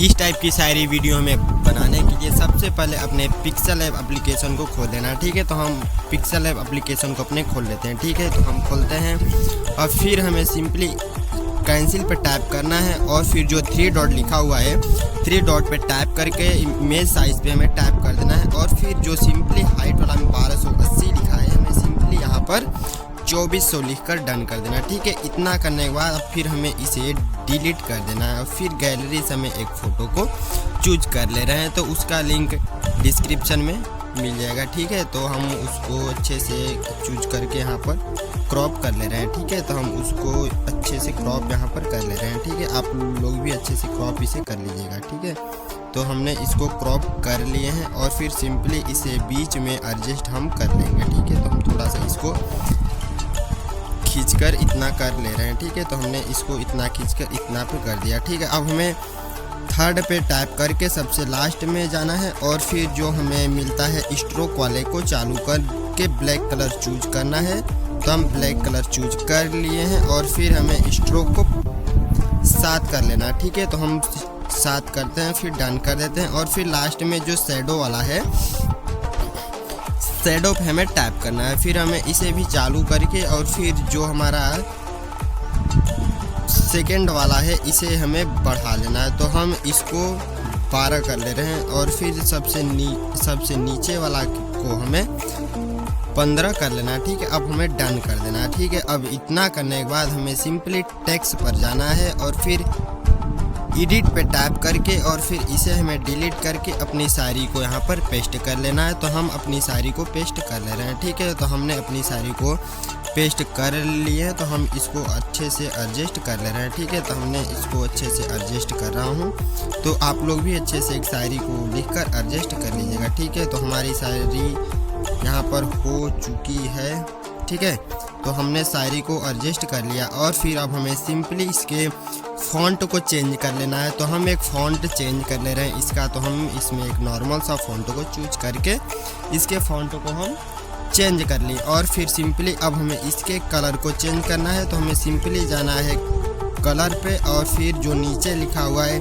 इस टाइप की सारी वीडियो हमें बनाने के लिए सबसे पहले अपने पिक्सेल ऐप एप्लीकेशन को खोल लेना। ठीक है, तो हम पिक्सेल ऐप एप्लीकेशन को अपने खोल लेते हैं। ठीक है, तो हम खोलते हैं और फिर हमें सिंपली कैंसिल पे टैप करना है और फिर जो 3 डॉट लिखा हुआ है 3 डॉट पे टैप करके इमेज साइज पे हमें टैप कर देना है और फिर जो सिंपली हाइट वाला 1280 लिखा है हमें सिंपली यहाँ पर 2400 लिखकर डन कर देना। ठीक है, इतना करने के बाद अब फिर हमें इसे डिलीट कर देना है और फिर गैलरी से हमें एक फ़ोटो को चूज कर ले रहे हैं, तो उसका लिंक डिस्क्रिप्शन में मिल जाएगा। ठीक है, तो हम उसको अच्छे से चूज करके यहाँ पर क्रॉप कर ले रहे हैं। ठीक है, तो हम उसको अच्छे से क्रॉप यहाँ पर कर ले रहे हैं। ठीक है, आप लोग भी अच्छे से क्रॉप इसे कर लीजिएगा। ठीक है, तो हमने इसको क्रॉप कर लिए हैं और फिर सिंपली इसे बीच में एडजस्ट हम कर लेंगे। ठीक है, तो हम थोड़ा सा इसको खींचकर इतना कर ले रहे हैं। ठीक है, तो हमने इसको इतना खींचकर इतना पे कर दिया। ठीक है, अब हमें थर्ड पे टैप करके सबसे लास्ट में जाना है और फिर जो हमें मिलता है स्ट्रोक वाले को चालू करके ब्लैक कलर चूज करना है, तो हम ब्लैक कलर चूज कर लिए हैं और फिर हमें स्ट्रोक को 7 कर लेना। ठीक है, तो हम 7 करते हैं, फिर डन कर देते हैं और फिर लास्ट में जो शैडो वाला है शैडो पे हमें टैप करना है। फिर हमें इसे भी चालू करके और फिर जो हमारा सेकंड वाला है इसे हमें बढ़ा लेना है, तो हम इसको 12 कर ले रहे हैं और फिर सबसे नीचे वाला को हमें 15 कर लेना। ठीक है, अब हमें डन कर देना। ठीक है, अब इतना करने के बाद हमें सिंपली टेक्स्ट पर जाना है और फिर एडिट पे टैप करके और फिर इसे हमें डिलीट करके अपनी शायरी को यहाँ पर पेस्ट कर लेना है। तो हम अपनी शायरी को पेस्ट कर ले रहे हैं। ठीक है, तो हमने अपनी शायरी को पेस्ट कर लिए हैं, तो हम इसको अच्छे से एडजस्ट कर ले रहे हैं। ठीक है, तो हमने इसको अच्छे से एडजस्ट कर रहा हूँ, तो आप लोग भी अच्छे से एक शायरी को लिखकर एडजस्ट कर लीजिएगा। ठीक है, तो हमारी शायरी यहाँ पर हो चुकी है। ठीक है, तो हमने शायरी को एडजस्ट कर लिया और फिर अब हमें सिंपली इसके फ़ॉन्ट को चेंज कर लेना है। तो हम एक फ़ॉन्ट चेंज कर ले रहे हैं इसका, तो हम इसमें एक नॉर्मल सा फ़ॉन्ट को चूज करके इसके फ़ॉन्ट को हम चेंज कर लिए और फिर सिंपली अब हमें इसके कलर को चेंज करना है, तो हमें सिंपली जाना है कलर पे और फिर जो नीचे लिखा हुआ है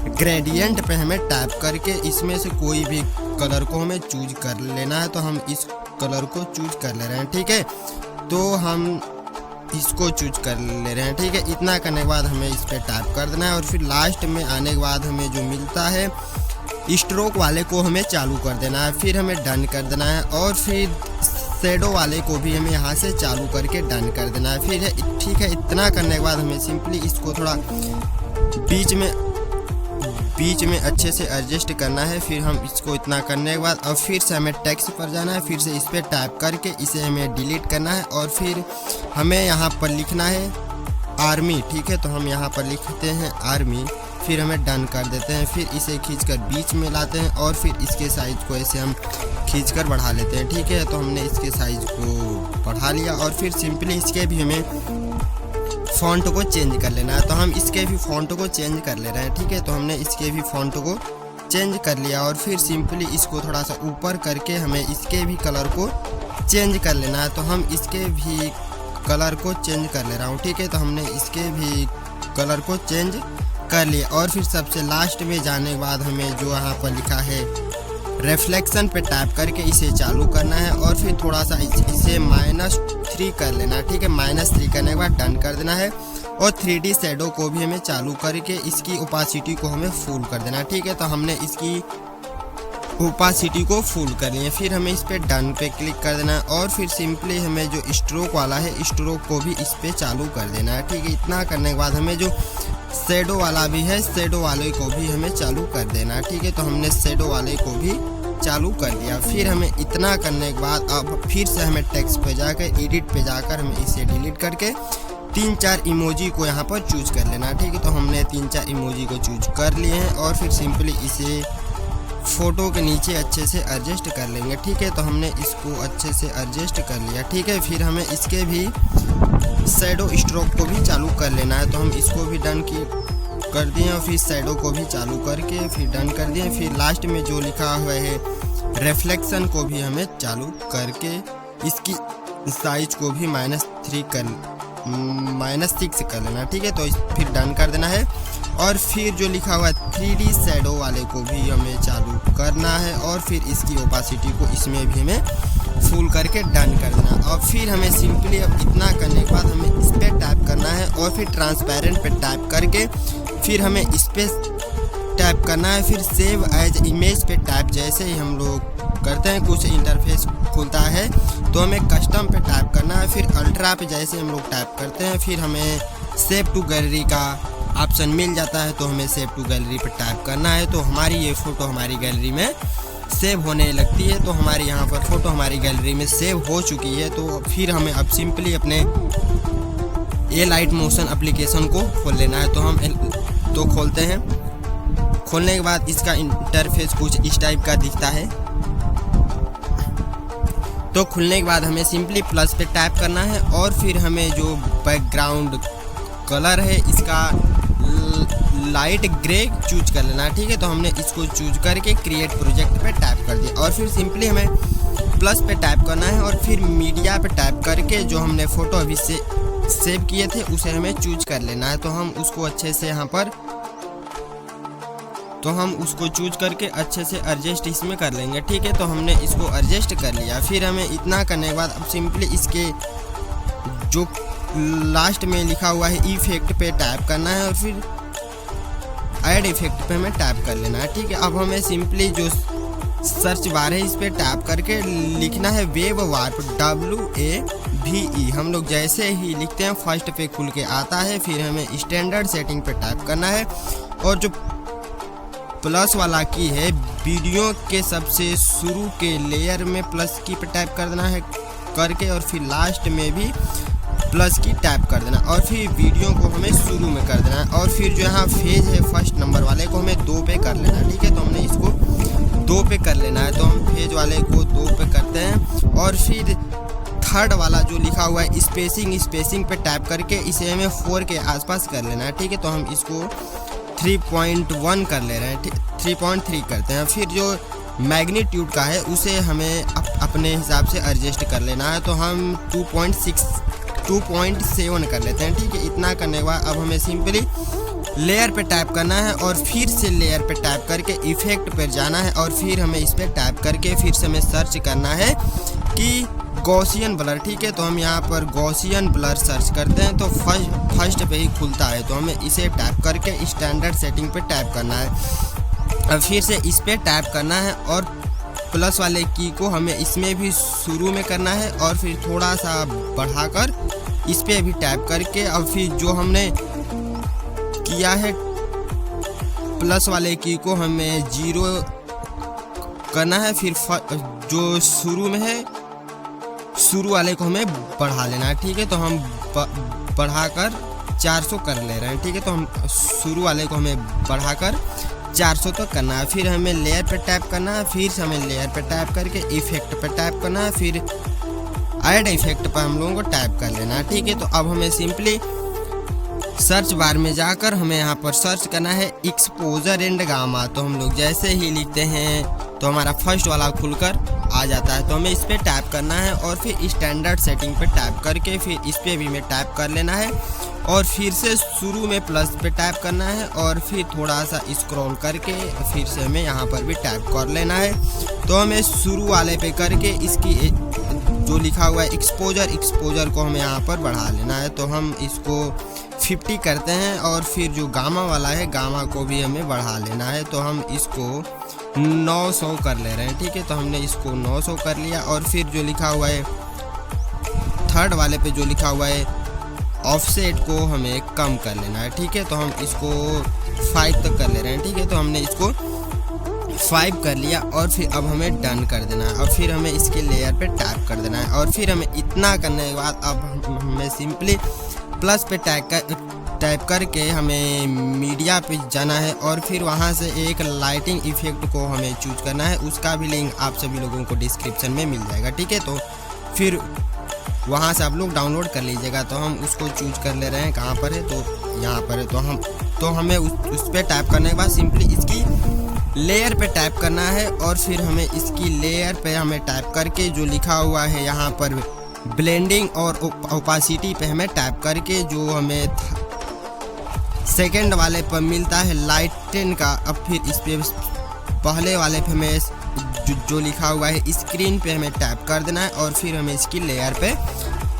ग्रेडियंट पे हमें टैप करके इसमें से कोई भी कलर को हमें चूज कर लेना है, तो हम इस कलर को चूज कर ले रहे हैं। ठीक है, तो हम इसको चूज कर ले रहे हैं। ठीक है, इतना करने के बाद हमें इस पर टैप कर देना है और फिर लास्ट में आने के बाद हमें जो मिलता है स्ट्रोक वाले को हमें चालू कर देना है, फिर हमें डन कर देना है और फिर शैडो वाले को भी हमें यहाँ से चालू करके डन कर देना है। फिर ठीक है, इतना करने के बाद हमें सिंपली इसको थोड़ा बीच में अच्छे से एडजस्ट करना है। फिर हम इसको इतना करने के बाद अब फिर से हमें टेक्स्ट पर जाना है, फिर से इस पर टैप करके इसे हमें डिलीट करना है और फिर हमें यहाँ पर लिखना है आर्मी। ठीक है, तो हम यहाँ पर लिखते हैं आर्मी, फिर हमें डन कर देते हैं। फिर इसे खींचकर बीच में लाते हैं और फिर इसके साइज़ को ऐसे हम खींचकर बढ़ा लेते हैं। ठीक है, तो हमने इसके साइज़ को बढ़ा लिया और फिर सिंपली इसके भी हमें फ़ॉन्ट को चेंज कर लेना है, तो हम इसके भी फ़ॉन्ट को चेंज कर ले रहे हैं। ठीक है, तो हमने इसके भी फ़ॉन्ट को चेंज कर लिया और फिर सिंपली इसको थोड़ा सा ऊपर करके हमें इसके भी कलर को चेंज कर लेना है, तो हम इसके भी कलर को चेंज कर ले रहा हूँ। ठीक है, तो हमने इसके भी कलर को चेंज कर लिया और फिर सबसे लास्ट में जाने के बाद हमें जो यहाँ पर लिखा है रिफ्लेक्शन पे टैप करके इसे चालू करना है और फिर थोड़ा सा इसे -3 कर लेना है। ठीक है, -3 करने के बाद डन कर देना है और 3D शैडो को भी हमें चालू करके इसकी ओपासिटी को हमें फुल कर देना है। ठीक है, तो हमने इसकी ओपासिटी को फुल कर लिए, फिर हमें इस पर डन पे क्लिक कर देना है और फिर सिंपली हमें जो स्ट्रोक वाला है स्ट्रोक को भी इस पर चालू कर देना है। ठीक है, इतना करने के बाद हमें जो शैडो वाला भी है शैडो वाले को भी हमें चालू कर देना है। ठीक है, तो हमने शैडो वाले को भी चालू कर दिया। फिर हमें इतना करने के बाद अब फिर से हमें टेक्स्ट पे जाकर एडिट पे जाकर हमें इसे डिलीट करके 3-4 इमोजी को यहाँ पर चूज कर लेना है। ठीक है, तो हमने 3-4 इमोजी को चूज कर लिए हैं और फिर सिंपली इसे फ़ोटो के नीचे अच्छे से एडजस्ट कर लेंगे। ठीक है, तो हमने इसको अच्छे से एडजस्ट कर लिया। ठीक है, फिर हमें इसके भी शैडो स्ट्रोक को भी चालू कर लेना है, तो हम इसको भी डन कर दिए और फिर शैडो को भी चालू करके फिर डन कर दिए। फिर लास्ट में जो लिखा हुआ है रिफ्लेक्शन को भी हमें चालू करके इसकी साइज को भी -6 कर लेना। ठीक है, तो फिर डन कर देना है और फिर जो लिखा हुआ है 3D शैडो वाले को भी हमें चालू करना है और फिर इसकी ओपासिटी को इसमें भी हमें फुल करके डन कर देना। और फिर हमें सिंपली अब इतना करने के बाद हमें इस पर टैप करना है और फिर ट्रांसपेरेंट पे टैप करके फिर हमें इस पर टैप करना है, फिर सेव एज इमेज पे टैप जैसे ही हम लोग करते हैं कुछ इंटरफेस खुलता है तो हमें कस्टम पे टैप करना है, फिर अल्ट्रा पे जैसे हम लोग टैप करते हैं फिर हमें सेव टू गैलरी का ऑप्शन मिल जाता है, तो हमें सेव टू गैलरी पे टैप करना है। तो हमारी ये फ़ोटो हमारी गैलरी में सेव होने लगती है। तो हमारी यहाँ पर फ़ोटो हमारी गैलरी में सेव हो चुकी है। तो फिर हमें अब सिंपली अपने ये लाइट मोशन एप्लीकेशन को खोल लेना है। तो हम तो खोलते हैं। खोलने के बाद इसका इंटरफेस कुछ इस टाइप का दिखता है। तो खुलने के बाद हमें सिंपली प्लस पे टैप करना है और फिर हमें जो बैकग्राउंड कलर है इसका लाइट ग्रे चूज कर लेना है, ठीक है। तो हमने इसको चूज करके क्रिएट प्रोजेक्ट पे टैप कर दिया और फिर सिंपली हमें प्लस पे टैप करना है और फिर मीडिया पे टैप करके जो हमने फ़ोटो अभी से सेव किए थे उसे हमें चूज कर लेना है। तो हम उसको अच्छे से यहाँ पर चूज करके अच्छे से एडजस्ट इसमें कर लेंगे, ठीक है। तो हमने इसको एडजस्ट कर लिया। फिर हमें इतना करने के बाद अब सिंपली इसके जो लास्ट में लिखा हुआ है इफेक्ट पे टैप करना है और फिर ऐड इफेक्ट पे हमें टैप कर लेना है, ठीक है। अब हमें सिंपली जो सर्च बार है इस पे टैप करके लिखना है वेब वार्प WAVE। हम लोग जैसे ही लिखते हैं फर्स्ट पे खुल के आता है। फिर हमें स्टैंडर्ड सेटिंग पे टैप करना है और जो प्लस वाला की है वीडियो के सबसे शुरू के लेयर में प्लस की पे टैप कर देना है करके और फिर लास्ट में भी प्लस की टैप कर देना और फिर वीडियो को हमें शुरू में कर देना है। और फिर जो यहाँ फेज है फर्स्ट नंबर वाले को हमें 2 पे कर लेना है, ठीक है। तो हमने इसको 2 पे कर लेना है। तो हम फेज वाले को 2 पे करते हैं और फिर थर्ड वाला जो लिखा हुआ है स्पेसिंग पे टैप करके इसे हमें 4 के आसपास कर लेना है, ठीक है। तो हम इसको 3.1 कर ले रहे हैं, 3.3 करते हैं। फिर जो मैग्नीट्यूड का है उसे हमें अपने हिसाब से एडजस्ट कर लेना है। तो हम 2.7 कर लेते हैं, ठीक है। इतना करने के बाद अब हमें सिंपली लेयर पे टैप करना है और फिर से लेयर पे टैप करके इफेक्ट पर जाना है और फिर हमें इस पर टैप करके फिर से हमें सर्च करना है कि गॉसियन ब्लर, ठीक है। तो हम यहाँ पर गॉसियन ब्लर सर्च करते हैं तो फर्स्ट पे ही खुलता है। तो हमें इसे टैप करके स्टैंडर्ड सेटिंग पे टैप करना है और फिर से इस पे टैप करना है और प्लस वाले की को हमें इसमें भी शुरू में करना है और फिर थोड़ा सा बढ़ाकर इस पे भी टैप करके और फिर जो हमने किया है प्लस वाले की को हमें 0 करना है। फिर जो शुरू में है शुरू वाले को हमें बढ़ा लेना है, ठीक है। तो हम बढ़ाकर 400 कर ले रहे हैं, ठीक है। तो हम शुरू वाले को हमें बढ़ाकर 400 तक करना है। फिर हमें लेयर पे टैप करना है, फिर हमें लेयर पे टैप करके इफेक्ट पे टैप करना है, फिर ऐड इफेक्ट पर हम लोगों को टैप कर लेना है, ठीक है। तो अब हमें सिंपली सर्च बार में जाकर हमें यहाँ पर सर्च करना है एक्सपोजर एंड गामा। तो हम लोग जैसे ही लिखते हैं तो हमारा फर्स्ट वाला खुलकर आ जाता है। तो हमें इस पर टैप करना है और फिर स्टैंडर्ड सेटिंग पे टैप करके फिर इस पर भी हमें टैप कर लेना है और फिर से शुरू में प्लस पे टैप करना है और फिर थोड़ा सा स्क्रॉल करके फिर से हमें यहाँ पर भी टैप कर लेना है। तो हमें शुरू वाले पे करके इसकी जो लिखा हुआ है एक्सपोजर को हमें यहाँ पर बढ़ा लेना है। तो हम इसको 50 करते हैं और फिर जो गामा वाला है गामा को भी हमें बढ़ा लेना है। तो हम इसको 900 कर ले रहे हैं, ठीक है। तो हमने इसको 900 कर लिया और फिर जो लिखा हुआ है थर्ड वाले पे जो लिखा हुआ है ऑफसेट को हमें कम कर लेना है, ठीक है। तो हम इसको 5 तक कर ले रहे हैं, ठीक है। तो हमने इसको 5 कर लिया और फिर अब हमें डन कर देना है और फिर हमें इसके लेयर पे टैप कर देना है और फिर हमें इतना करने के बाद अब हमें सिंपली प्लस पे टाइप करके हमें मीडिया पे जाना है और फिर वहाँ से एक लाइटिंग इफेक्ट को हमें चूज करना है। उसका भी लिंक आप सभी लोगों को डिस्क्रिप्शन में मिल जाएगा, ठीक है। तो फिर वहाँ से आप लोग डाउनलोड कर लीजिएगा। तो हम उसको चूज कर ले रहे हैं, कहाँ पर है तो यहाँ पर है। तो हमें उस पर टाइप करने के बाद सिंपली इसकी लेयर पे टाइप करना है और फिर हमें इसकी लेयर पे हमें टाइप करके जो लिखा हुआ है यहाँ पर ब्लेंडिंग और ओपासिटी पे हमें टाइप करके जो हमें सेकंड वाले पर मिलता है लाइटन का। अब फिर इस पे पहले वाले पे हमें जो लिखा हुआ है स्क्रीन पे हमें टैप कर देना है और फिर हमें इसकी लेयर पे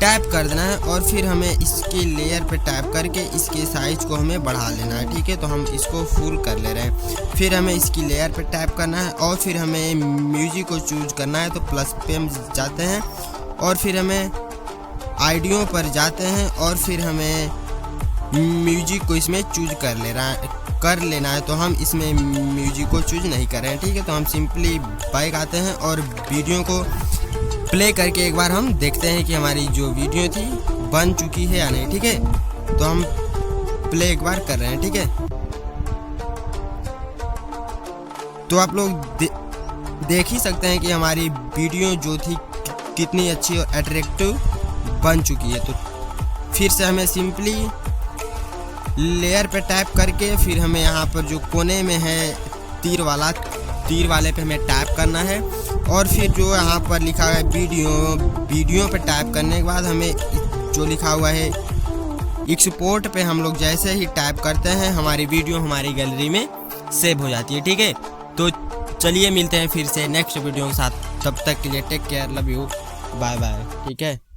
टैप कर देना है और फिर हमें इसकी लेयर पे टैप करके इसके साइज को हमें बढ़ा लेना है। ठीक है, तो हम इसको फुल कर ले रहे हैं। फिर हमें इसकी लेयर पे टैप करना है और फिर हमें म्यूजिक को चूज करना है। तो प्लस पे हम जाते हैं और फिर हमें ऑडियो पर जाते हैं और फिर हमें म्यूजिक को इसमें चूज कर लेना है। तो हम इसमें म्यूजिक को चूज नहीं कर रहे हैं। ठीक है, तो हम सिंपली बैक आते हैं और वीडियो को प्ले करके एक बार हम देखते हैं कि हमारी जो वीडियो थी बन चुकी है या नहीं। ठीक है, तो हम प्ले एक बार कर रहे हैं। ठीक है, तो आप लोग देख ही सकते हैं कि हमारी वीडियो जो थी कितनी अच्छी और अट्रैक्टिव बन चुकी है। तो फिर से हमें सिंपली लेयर पे टैप करके फिर हमें यहाँ पर जो कोने में है तीर वाले पे हमें टैप करना है और फिर जो यहाँ पर लिखा है वीडियो पे टैप करने के बाद हमें जो लिखा हुआ है एक्सपोर्ट पे हम लोग जैसे ही टैप करते हैं हमारी वीडियो हमारी गैलरी में सेव हो जाती है। ठीक है, तो चलिए मिलते हैं फिर से नेक्स्ट वीडियो के साथ। तब तक के लिए take care, love you, bye bye. ठीक है।